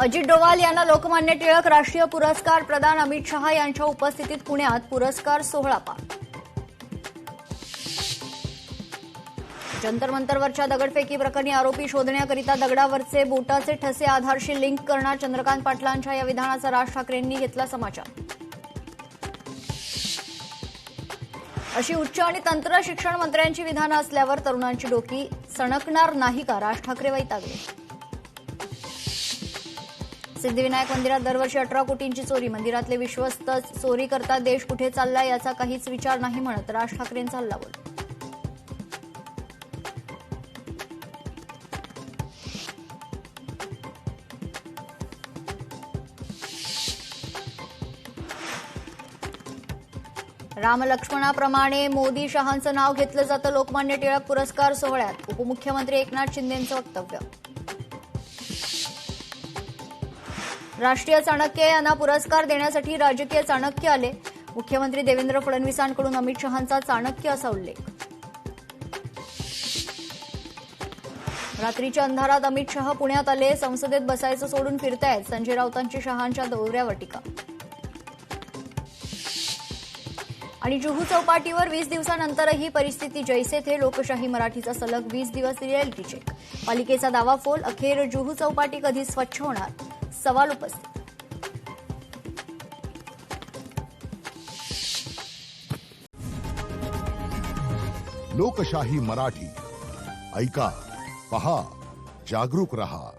अजित डोवाल यांना लोकमान्य टिळक राष्ट्रीय पुरस्कार प्रदान अमित शहा यांच्या उपस्थितीत पुण्यात पुरस्कार सोहळा पार। जंतर मंतरवरच्या दगडफेकी प्रकरणी आरोपी शोधण्याकरिता दगडावरचे बोटाचे ठसे आधारशी लिंक करणार चंद्रकांत पाटलांच्या या विधानाचा राज ठाकरेंनी घेतला समाचार। अशी उच्च आणि तंत्र शिक्षण मंत्र्यांची विधानं असल्यावर तरुणांची डोकी सणकणार नाही का, राज ठाकरे वैतागले। सिद्धिविनायक मंदिरात दरवर्षी 18 कोटींची चोरी, मंदिरातले विश्वस्त चोरी करता देश कुठे चाललाय याचा काहीच विचार नाही म्हणत राज ठाकरेंचा हल्लाबोल। रामलक्ष्मणाप्रमाणे मोदी शहांचं नाव घेतलं जातं लोकमान्य टिळक पुरस्कार सोहळ्यात, उपमुख्यमंत्री एकनाथ शिंदेंचं वक्तव्य। राष्ट्रीय चाणक्य यांना पुरस्कार देण्यासाठी राजकीय चाणक्य आले, मुख्यमंत्री देवेंद्र फडणवीसांकडून अमित शहांचा चाणक्य असा उल्लेख। रात्रीच्या अंधारात अमित शहा पुण्यात आले, संसदेत बसायचं सोडून फिरतायत, संजय राऊतांची शहांच्या दौऱ्यावर टीका। आणि जुहू चौपाटीवर 20 दिवसांनंतरही परिस्थिती जैसे थे, लोकशाही मराठीचा सलग 20 दिवस रिअॅलिटी चेक, पालिकेचा दावा फोल, अखेर जुहू चौपाटी कधी स्वच्छ होणार, सवाल उपस्थित। लोकशाही मराठी ऐका, पहा, जागरूक रहा।